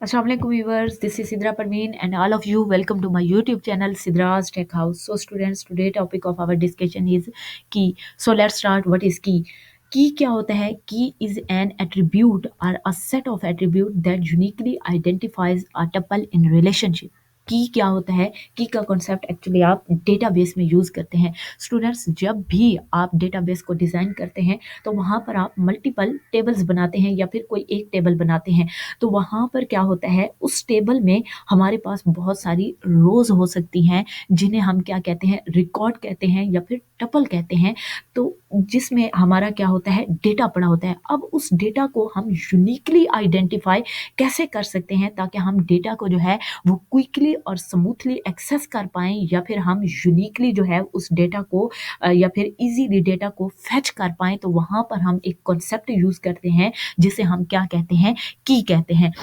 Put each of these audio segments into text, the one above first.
Assalamualaikum viewers, this is Sidra Parveen and all of you welcome to my YouTube channel Sidra's Tech House. So students, today topic of our discussion is key. So let's start. What is key? Key क्या होता है? Key is an attribute or a set of attribute that uniquely identifies a tuple in relationship. की क्या होता है? की का concept actually आप डेटाबेस में यूज करते हैं। स्टूडेंट्स, जब भी आप डेटाबेस को डिजाइन करते हैं तो वहां पर आप मल्टीपल टेबल्स बनाते हैं या फिर कोई एक टेबल बनाते हैं। तो वहां पर क्या होता है, उस टेबल में हमारे पास बहुत सारी रोज हो सकती हैं जिन्हें हम क्या कहते हैं, रिकॉर्ड कहते हैं या फिर टपल कहते हैं। तो जिसमें हमारा क्या होता है, डेटा पड़ा होता है। अब उस डेटा को हम यूनिकली आइडेंटिफाई कैसे कर सकते हैं ताकि हम डेटा को जो है वो क्विकली और स्मूथली एक्सेस कर पाएं या फिर हम यूनिकली जो है उस डेटा को या फिर इजीली डेटा को फेच कर पाएं। तो वहां पर हम एक कॉन्सेप्ट यूज करते हैं जिसे हम क्या कहते हैं, की कहते हैं।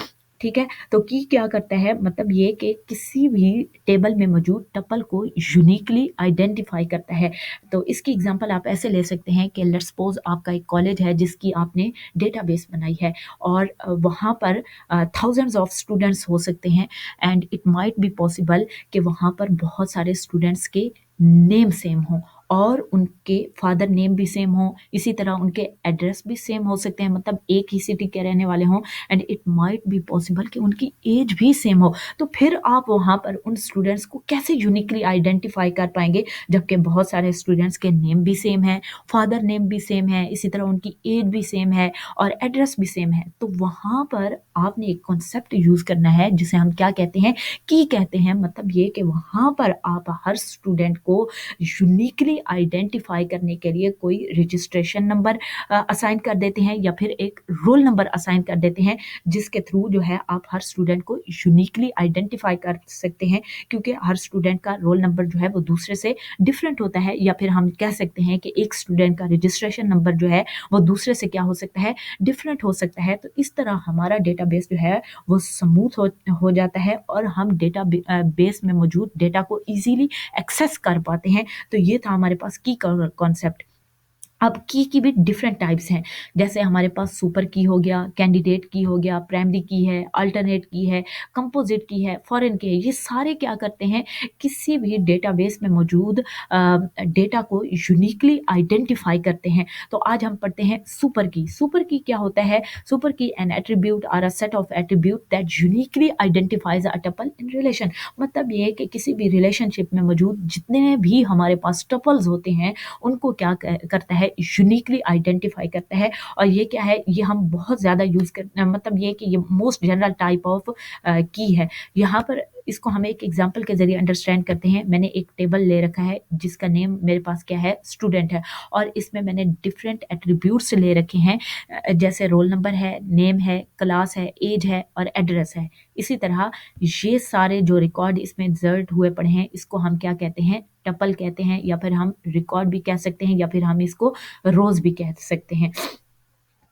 ठीक है, तो की क्या करता है, मतलब ये कि किसी भी टेबल में मौजूद टपल को यूनिकली आइडेंटिफाई करता है। तो इसकी एग्जांपल आप ऐसे ले सकते हैं कि लेट्स सपोज आपका एक कॉलेज है जिसकी आपने डेटाबेस बनाई है और वहाँ पर थाउजेंड्स ऑफ स्टूडेंट्स हो सकते हैं and it might be possible कि वहाँ पर बहुत सारे स्टूडेंट्स के नेम सेम हो और उनके फादर नेम भी सेम हो, इसी तरह उनके एड्रेस भी सेम हो सकते हैं, मतलब एक ही सिटी के रहने वाले हों and it might be possible कि उनकी एज भी सेम हो। तो फिर आप वहाँ पर उन स्टूडेंट्स को कैसे यूनिकली आइडेंटिफाई कर पाएंगे जबकि बहुत सारे स्टूडेंट्स के नेम भी सेम है, फादर नेम भी सेम है, इसी तरह उनकी एज भी सेम है और एड्रेस भी सेम है। तो वहाँ पर आपने एक कॉन्सेप्ट यूज करना है जिसे हम क्या कहते हैं, की कहते हैं। मतलब ये कि वहाँ पर आप हर स्टूडेंट को यूनिकली आइडेंटिफाई करने के लिए कोई रजिस्ट्रेशन नंबर असाइन कर देते हैं या फिर एक रोल नंबर असाइन कर देते हैं जिसके थ्रू जो है आप हर स्टूडेंट को यूनिकली आइडेंटिफाई कर सकते हैं, क्योंकि हर स्टूडेंट का रोल नंबर जो है वो दूसरे से डिफरेंट होता है। या फिर हम कह सकते हैं कि एक स्टूडेंट का रजिस्ट्रेशन नंबर जो है वो दूसरे से क्या हो सकता है, डिफरेंट हो सकता है। तो इस तरह हमारा डेटाबेस जो है वो स्मूथ हो जाता है और हम डेटा बेस में मौजूद डेटा को इजीली एक्सेस कर पाते हैं। तो ये था हमारे पास की कॉन्सेप्ट। अब की भी डिफरेंट टाइप्स हैं, जैसे हमारे पास सुपर की हो गया, कैंडिडेट की हो गया, प्राइमरी की है, अल्टरनेट की है, कंपोजिट की है, फॉरेन की है। ये सारे क्या करते हैं, किसी भी डेटाबेस में मौजूद डेटा को यूनिकली आइडेंटिफाई करते हैं। तो आज हम पढ़ते हैं सुपर की। सुपर की क्या होता है? Super key an attribute are a set of attribute that uniquely identifies a tuple in relation. मतलब ये कि किसी भी रिलेशनशिप में मौजूद जितने भी हमारे पास टपल्स होते हैं उनको क्या करता है, यूनिकली आइडेंटिफाई करता है। और ये क्या है, ये हम बहुत ज़्यादा यूज़ कर, मतलब ये कि ये मोस्ट जनरल टाइप ऑफ की है। यहाँ पर इसको हम एक एग्जांपल के जरिए अंडरस्टैंड करते हैं। मैंने एक टेबल ले रखा है जिसका नेम मेरे पास क्या है, स्टूडेंट है, और इसमें मैंने डिफरेंट एट्रीब्यूट्स ले रखे हैं, जैसे रोल नंबर है, नेम है, क्लास है, एज है और एड्रेस है। इसी तरह ये सारे जो रिकॉर्ड इसमें इंसर्ट हुए पड़े हैं इसको हम क्या कहते हैं, टपल कहते हैं, या फिर हम रिकॉर्ड भी कह सकते हैं या फिर हम इसको रोज भी कह सकते हैं।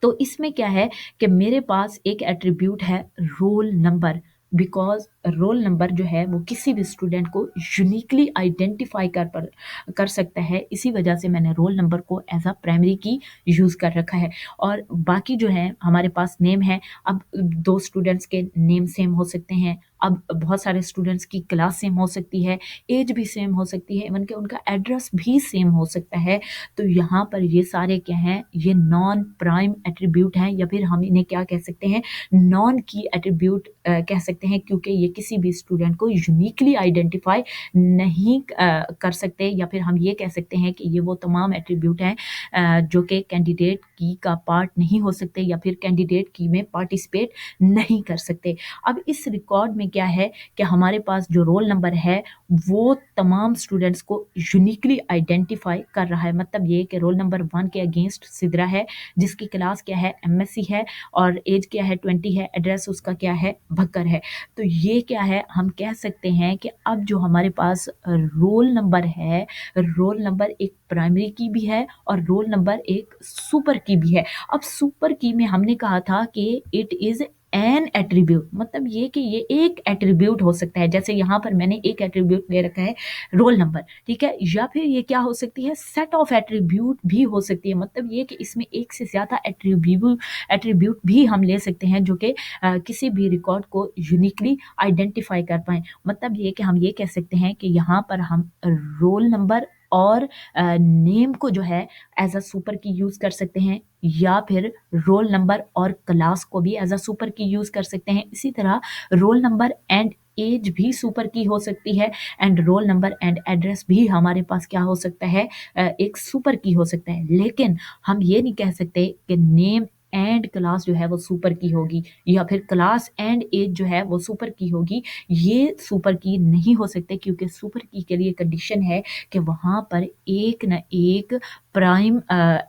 तो इसमें क्या है कि मेरे पास एक एट्रीब्यूट है roll number, because roll number जो है वो किसी भी स्टूडेंट को यूनिकली आइडेंटिफाई कर सकता है। इसी वजह से मैंने रोल नंबर को एज अ प्राइमरी की यूज़ कर रखा है। और बाकी जो है हमारे पास नेम है। अब दो स्टूडेंट्स के नेम सेम हो सकते हैं, अब बहुत सारे स्टूडेंट्स की क्लास सेम हो सकती है, एज भी सेम हो सकती है, इवन के उनका एड्रेस भी सेम हो सकता है। तो यहाँ पर ये सारे क्या हैं, ये नॉन प्राइम एट्रीब्यूट हैं या फिर हम इन्हें क्या कह सकते हैं, नॉन की एट्रीब्यूट कह सकते हैं, क्योंकि ये किसी भी स्टूडेंट को यूनिकली आइडेंटिफाई नहीं कर सकते। या फिर हम ये कह सकते हैं कि ये वो तमाम एट्रीब्यूट हैं जो कि कैंडिडेट की का पार्ट नहीं हो सकते या फिर कैंडिडेट की में पार्टिसिपेट नहीं कर सकते। अब इस रिकॉर्ड में क्या है कि हमारे पास जो रोल नंबर है वो तमाम स्टूडेंट्स को यूनिकली आइडेंटिफाई कर रहा है। मतलब ये कि रोल नंबर 1 के अगेंस्ट सिद्रा है, जिसकी क्लास क्या है, एमएससी है, और एज क्या है, 20 है, एड्रेस उसका क्या है, भक्कर है। तो ये क्या है, हम कह सकते हैं कि अब जो हमारे पास रोल नंबर है, रोल नंबर एक प्राइमरी की भी है और रोल नंबर एक सुपर की भी है। अब सुपर की में हमने कहा था कि इट इज एन एट्रीब्यूट, मतलब ये कि ये एक एट्रीब्यूट हो सकता है, जैसे यहाँ पर मैंने एक एट्रीब्यूट ले रखा है रोल नंबर, ठीक है, या फिर ये क्या हो सकती है, सेट ऑफ एट्रीब्यूट भी हो सकती है, मतलब ये कि इसमें एक से ज़्यादा एट्रीब्यूट भी हम ले सकते हैं जो कि किसी भी रिकॉर्ड को यूनिकली आइडेंटिफाई कर पाए। मतलब ये कि हम ये कह सकते हैं कि यहाँ पर हम रोल नंबर और नेम को जो है एज अ सुपर की यूज़ कर सकते हैं, या फिर रोल नंबर और क्लास को भी एज अ सुपर की यूज़ कर सकते हैं। इसी तरह रोल नंबर एंड एज भी सुपर की हो सकती है, and roll number and address भी हमारे पास क्या हो सकता है, एक सुपर की हो सकता है। लेकिन हम ये नहीं कह सकते कि नेम एंड क्लास जो है वो सुपर की होगी, या फिर क्लास एंड एज जो है वो सुपर की होगी। ये सुपर की नहीं हो सकते, क्योंकि सुपर की के लिए कंडीशन है कि वहाँ पर एक न एक प्राइम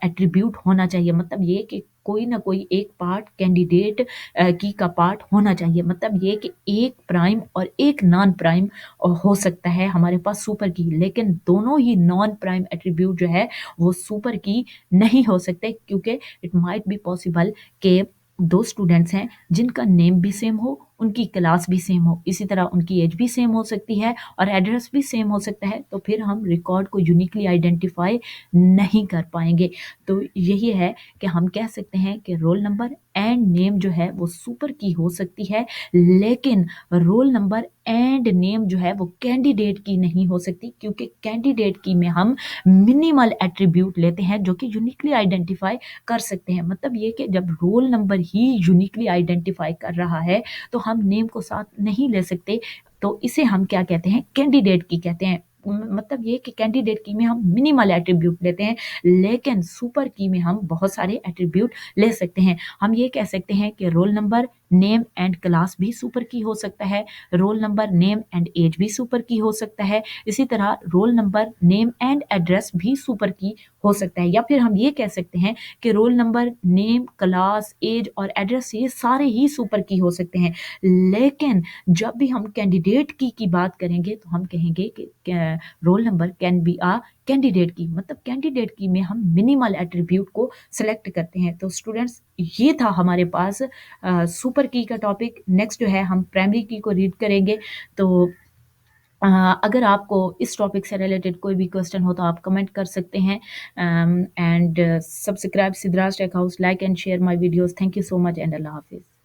एट्रीब्यूट होना चाहिए, मतलब ये कि कोई ना कोई एक पार्ट कैंडिडेट की का पार्ट होना चाहिए, मतलब ये कि एक प्राइम और एक नॉन प्राइम हो सकता है हमारे पास सुपर की, लेकिन दोनों ही नॉन प्राइम एट्रीब्यूट जो है वो सुपर की नहीं हो सकते, क्योंकि इट माइट बी पॉसिबल कि दो स्टूडेंट्स हैं जिनका नेम भी सेम हो, उनकी क्लास भी सेम हो, इसी तरह उनकी एज भी सेम हो सकती है और एड्रेस भी सेम हो सकता है, तो फिर हम रिकॉर्ड को यूनिकली आइडेंटिफाई नहीं कर पाएंगे। तो यही है कि हम कह सकते हैं कि रोल नंबर एंड नेम जो है वो सुपर की हो सकती है, लेकिन रोल नंबर एंड नेम जो है वो कैंडिडेट की नहीं हो सकती, क्योंकि कैंडिडेट की में हम मिनिमल एट्रीब्यूट लेते हैं जो कि यूनिकली आइडेंटिफाई कर सकते हैं। मतलब ये कि जब रोल नंबर ही यूनिकली आइडेंटिफाई कर रहा है तो हम नेम को साथ नहीं ले सकते, तो इसे हम क्या कहते हैं, कैंडिडेट की कहते हैं। मतलब ये कि कैंडिडेट की में हम मिनिमल एट्रीब्यूट लेते हैं, लेकिन सुपर की में हम बहुत सारे एट्रीब्यूट ले सकते हैं। हम ये कह सकते हैं कि roll number name and class भी सुपर की हो सकता है, roll number name and age भी सुपर की हो सकता है, इसी तरह roll number name and address भी सुपर की हो सकता है, या फिर हम ये कह सकते हैं कि roll number name class age और एड्रेस ये सारे ही सुपर की हो सकते हैं। लेकिन जब भी हम कैंडिडेट की बात करेंगे तो हम कहेंगे कि roll number can be a candidate key, मतलब कैंडिडेट की में हम मिनिमल एट्रीब्यूट को सेलेक्ट करते हैं। तो स्टूडेंट्स ये था हमारे पास सुपर की का टॉपिक। नेक्स्ट जो है हम प्राइमरी की को रीड करेंगे। तो अ, अगर आपको इस टॉपिक से रिलेटेड कोई भी क्वेश्चन हो तो आप कमेंट कर सकते हैं, and subscribe Siddhraj Tech House, like and share my videos. Thank you so much and अल्लाह हाफिज़।